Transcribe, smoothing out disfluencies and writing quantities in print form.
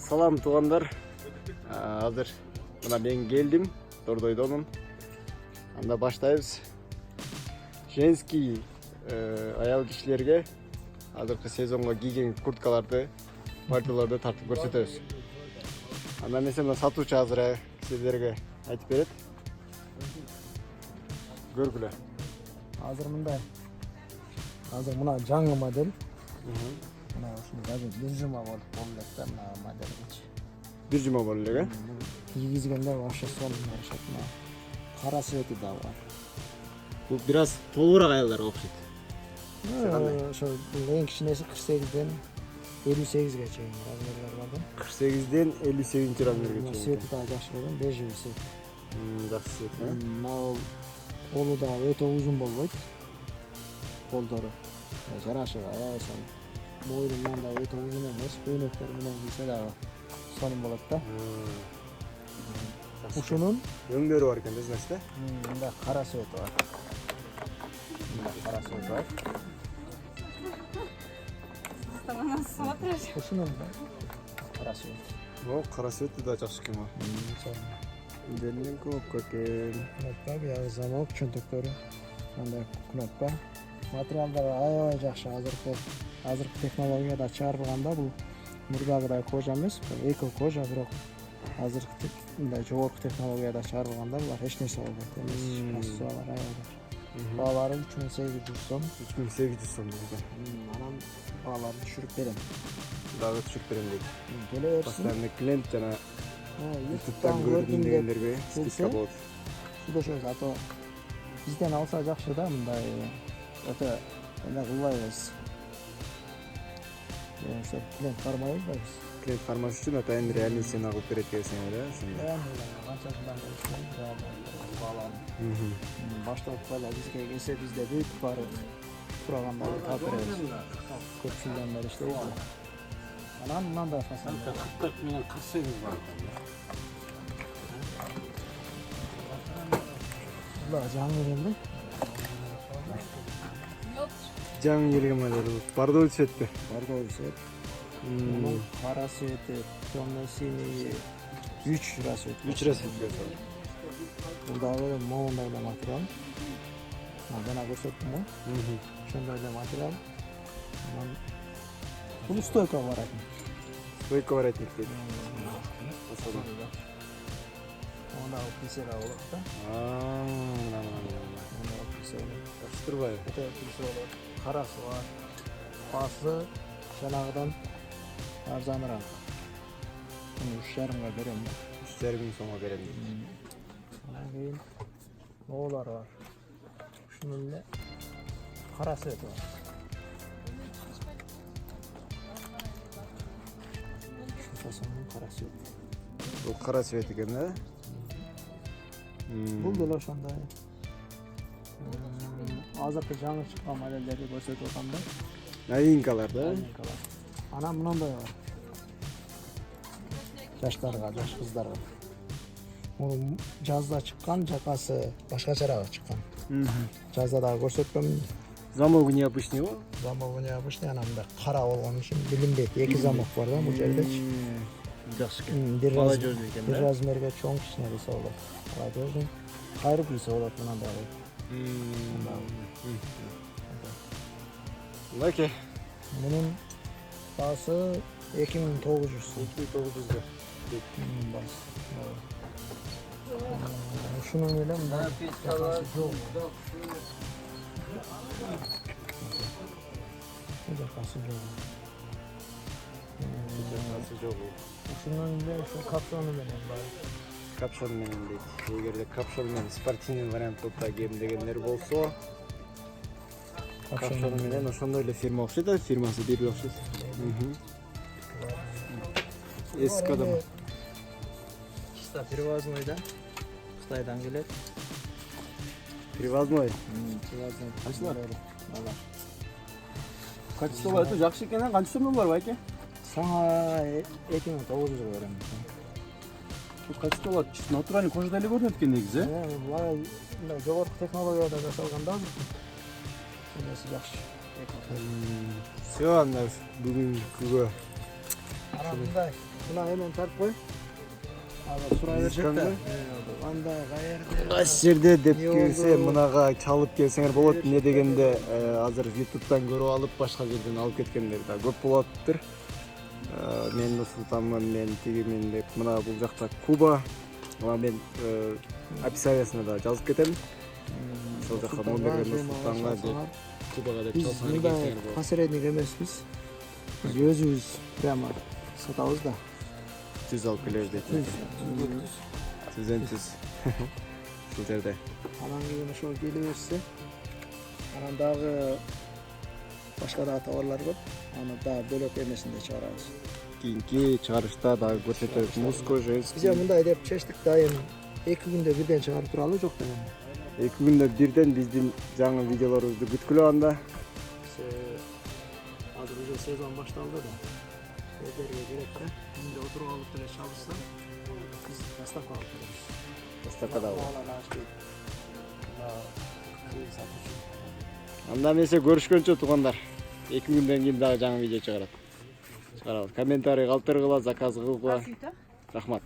Салам тугандар. Азыр мына мен келдим, Дордойдонмун. Анда баштайбыз. Женский аял кишилерге азыркы сезонго кийген курткаларды, пальтолорду тартып көрсөтөбүз. Андан эсе мына сатуучу азыр сиздерге айтып берет. Көргүлө. Азыр мындай. Азыр мына жаңы модель. Мына ушуну даже бир жума болуп болот да мына модельчи. Бир жума болуп эле. Кийгизгенде вообще сонун барышат. Мына кара цвети да бар. Бул бир аз толугураак аялдарга окшойт. Ошо эң кичинеси 48ден 58ге чейин размерлер бар да. 48ден 58 размерге чейин. Цвети да жакшы болгон, бежевый цвет. Жакшы цвет, Мына колу да өтө узун болбойт. Колдору жарашыгы аяйсан. Бойлунан да өтө узун эмес, көйнөктөр менен кийсе дагы сонун болот да. Ушунун өңдөрү бар экен да, значит да? мындай кара цвети бар. Мындай кара цвети бар. Ушунун кара цвети. О, кара цвети да жакшы экен. Денден көп экен. Кнопка, бияғы замок, чөнтөктөрү. Мындай кнопка. Материалдары аябай жакшы. Азыркы технологияда чыгарылганда бул мурдагыдай кожа эмес, эко кожа, бирок азыркы мындай жогорку технологияда чыгарылганда булар эч нерсе болбойт эмес. Кассалар аябай. Баалары 3800 сом. 3800 сом экен. Анан бааларды түшүрүп берем. Дагы түшүрүп берем дейт. Келе берсин. Постоянный клиент жана YouTube'дан көрдүм дегендерге скидка болот. Сүйлөшөбүз, а то бизден алса жакшы да, мындай өтө эме кылбай эмес. Ошо клиент кармай элбайбыз. Клиент кармаш үчүн ата эми реальный цена кылып берет десең да, ошондой. Канчасынан баланы. Баштап кала бизге келсе бизде бүт баары сураганда таап беребиз. Көпчүлдөн бери иштейбиз. Анан мындай фасон. 40 менен 48 бар. Була жаңы келди. Жаңы келген модель бордовый цветте. Бордовый цвет. Кара цвети, темно-синий, 3 расцвет. 3 расцветке. Бул дагы моундай эле материал. Жана көрсөттүм го. Ошондой эле материал. Анан бул стойка бар экен. Стойка воротник дейт. Анда кийсе да болот да. Мына. Анда кийсе болот. Жакшы турбайбы? Өтө кийсе болот. Карасы бар. Басы жанагыдан арзаныраак. 3,5 берем. 3,5 миң сомго берем дейт. Анан кийин оолар бар. Ушунун эле кара цвети бар. Фасонун кара цвети. Бул кара цвет экен да? Бул деле ошондой. Азыркы жаңы чыккан модельдерди көрсөтүп атам да. Новинкалар да? Анан мындай бар. Жаштарга, жаш кыздарга. Бул жазда чыккан, жакасы башкачараак чыккан. Жазда дагы көрсөткөм. Замогу необычный го? Замогу необычный, анан мындай кара болгон үчүн билинбейт. Эки замок бар да бул жердечи. Жакшы экен. Бир Молодежный экен бир да? размерге чоң кичине десе болот. Молодежный. Кайрып кийсе болот мындай. Лаки. Мунун баасы 2900 сом. 2900 го. Баасы. Ушунун эле мындай жакасы жок. Жакасы жок. Жакасы жок. Ушунун эле ушу капшону менен бар. Капшон менен дейт. Эгерде капшон менен спортивный вариантта кийем дегендер болсо, капшон менен ошондой эле фирма окшойт да, фирмасы бир окшойт. Эски адам. Чисто привозной да. Кытайдан келет. Привозной. Привозной. Кайсылар? Ала. Качестволор жакшы экен, канча сомдон бар байке? Саңа 2900 берем. Бұл качестволар натуральный кожада эле көрүнөт экен негизи. Мындай жогорку технологияда жасалганда эмеси жакшы. Все, анда бүгүнкүгө мындай. Мына эмен тартып кой. Азыр сурай беришет да. Андай каерде? Кайсы жерде деп Не келсе болду? мынага чалып келсеңер болот. Эмне дегенде азыр YouTube'дан көрүп алып башка жерден алып кеткендер да көп болоптур. Мен Нурсултанмын, мен тигимин деп мына бул жакта Куба. Ага мен описаниясына да жазып кетем. Сол жака номерге Нурсултанга деп Кубага деп Biz чалсаңар мындай келсеңер болот. посредник эмеспиз. Biz өзүбүз прямо сатабыз да. Түз алып келебиз дейт. Түздөн түз. Ушул жерде. Анан кийин ошол келе берсе, анан дагы башка да товарлар көп. Аны дагы бөлөк эмесинде чыгарабыз. Кийинки чыгарышта дагы көрсөтөбүз. Музыка, Biz женский. мындай деп чечтик дайым 2 күндө бирден чыгарып туралы жок деген. 2 күндө бирден биздин жаңы видеолорубузду күткүлө анда. Азыр уже сезон башталды да. Эдерге керек да. Бизде отуруп алып деле чабышса, биз доставка алып беребиз. Доставкада бол. Баланы ачпайт. Сатуучу. Анда эмесе көрүшкөнчө туугандар. 2 күндөн кийин дагы жаңы видео чыгарабыз. Комментарий калтыргыла, заказ кылгыла. Рахмат.